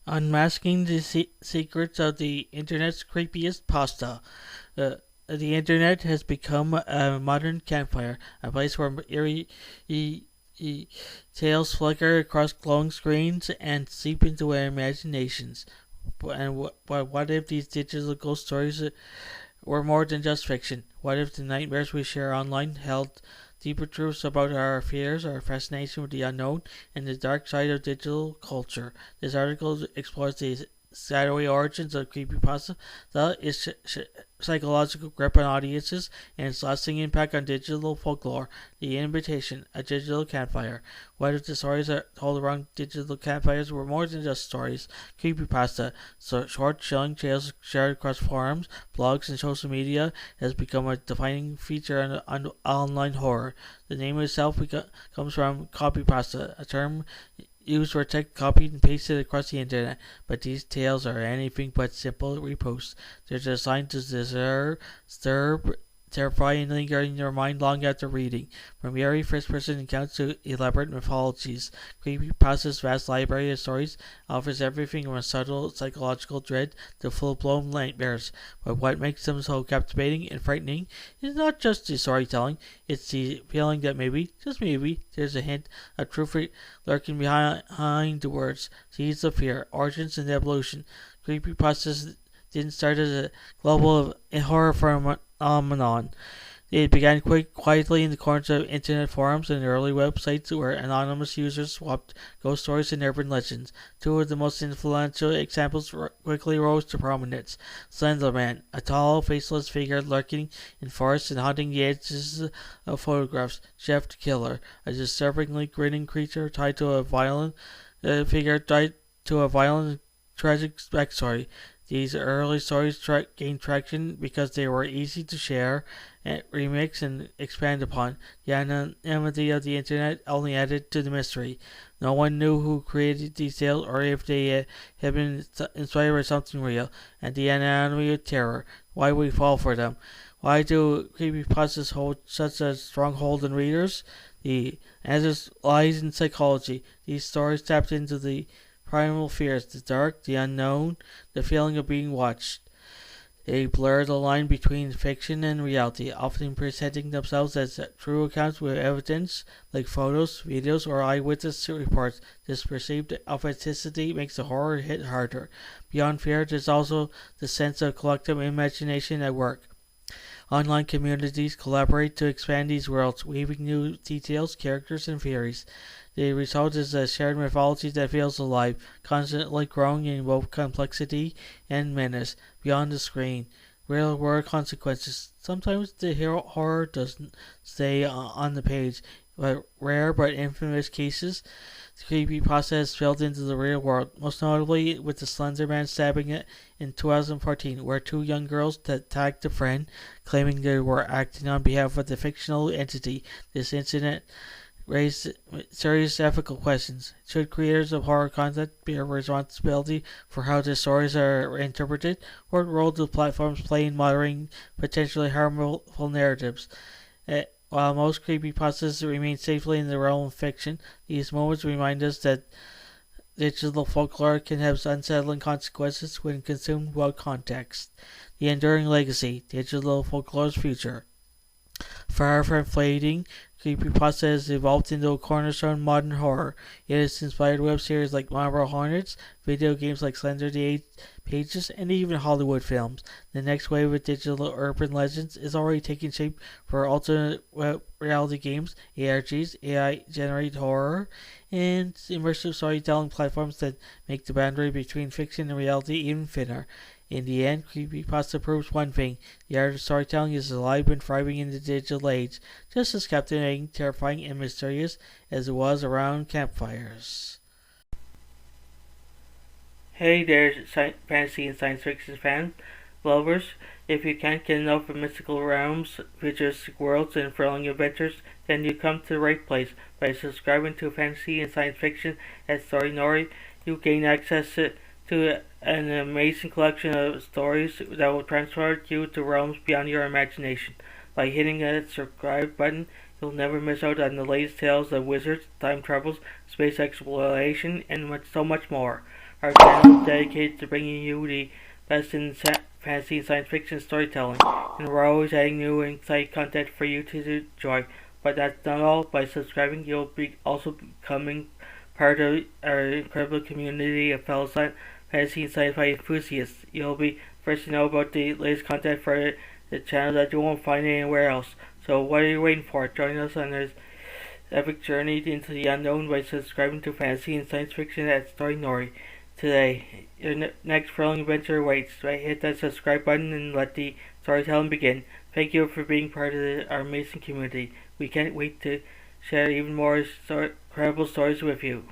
Unmasking the secrets of the internet's creepiest pasta. The internet has become a modern campfire, a place where eerie tales flicker across glowing screens and seep into our imaginations. But what if these digital ghost stories were more than just fiction? What if the nightmares we share online held deeper truths about our fears, our fascination with the unknown, and the dark side of digital culture? This article explores the shadowy origins of creepypasta, its psychological grip on audiences, and its lasting impact on digital folklore. The Invitation, a digital campfire. What if the stories told around digital campfires were more than just stories? Creepypasta, so short, chilling tales shared across forums, blogs, and social media, has become a defining feature on online horror. The name itself comes from copypasta, a term used for text copied and pasted across the internet, but these tales are anything but simple reposts. They're designed to disturb, terrify, and linger in your mind long after reading. From eerie first-person accounts to elaborate mythologies, Creepypasta's vast library of stories offers everything from a subtle psychological dread to full-blown nightmares. But what makes them so captivating and frightening is not just the storytelling, it's the feeling that maybe, just maybe, there's a hint of truth lurking behind the words. Seeds of fear, origins, and evolution. Creepypastas didn't start as a global horror phenomenon. It began quite quietly in the corners of internet forums and early websites where anonymous users swapped ghost stories and urban legends. Two of the most influential examples quickly rose to prominence. Slender Man, a tall, faceless figure lurking in forests and haunting the edges of photographs. Jeff the Killer, a disturbingly grinning creature tied to a violent tragic backstory. These early stories gained traction because they were easy to share, remix, and expand upon. The anonymity of the internet only added to the mystery. No one knew who created these tales or if they had been inspired by something real. And the anonymity of terror. Why we fall for them? Why do creepypastas hold such a strong hold on readers? The answer lies in psychology. These stories tapped into the primal fears, the dark, the unknown, the feeling of being watched. They blur the line between fiction and reality, often presenting themselves as true accounts with evidence like photos, videos, or eyewitness reports. This perceived authenticity makes the horror hit harder. Beyond fear, there's also the sense of collective imagination at work. Online communities collaborate to expand these worlds, weaving new details, characters, and theories. The result is a shared mythology that feels alive, constantly growing in both complexity and menace. Beyond the screen, real-world consequences. Sometimes the horror doesn't stay on the page, but rare but infamous cases, the creepypasta has spilled into the real world, most notably with the Slender Man stabbing it in 2014, where two young girls attacked a friend, claiming they were acting on behalf of the fictional entity. This incident raised serious ethical questions. Should creators of horror content bear responsibility for how their stories are interpreted? What role do platforms play in monitoring potentially harmful narratives? While most creepypastas remain safely in the realm of fiction, these moments remind us that digital folklore can have unsettling consequences when consumed without context. The enduring legacy, digital folklore's future. Far from fading, creepypasta has evolved into a cornerstone of modern horror. It has inspired web series like Marvel Hornets, video games like Slender the Eight Pages, and even Hollywood films. The next wave of digital urban legends is already taking shape for alternate reality games, ARGs, AI-generated horror, and immersive storytelling platforms that make the boundary between fiction and reality even thinner. In the end, creepypasta proves one thing: the art of storytelling is alive and thriving in the digital age, just as captivating, terrifying, and mysterious as it was around campfires. Hey there, fantasy and science fiction fans, lovers. If you can't get enough of mystical realms, futuristic worlds, and thrilling adventures, then you come to the right place. By subscribing to Fantasy and Science Fiction at Story Nori, you gain access to an amazing collection of stories that will transport you to realms beyond your imagination. By hitting that subscribe button, You'll never miss out on the latest tales of wizards, time travels, space exploration, and so much more. Our channel is dedicated to bringing you the best in fantasy and science fiction storytelling, and we're always adding new and exciting content for you to enjoy. But that's not all. By subscribing, you'll be also becoming part of our incredible community of fellow fantasy and sci-fi enthusiasts. You'll be first to know about the latest content for the channel that you won't find anywhere else. So what are you waiting for? Join us on this epic journey into the unknown by subscribing to Fantasy and Science Fiction at Story Nori today. Your next thrilling adventure awaits. Right, hit that subscribe button and let the storytelling begin. Thank you for being part of our amazing community. We can't wait to share even more incredible stories with you.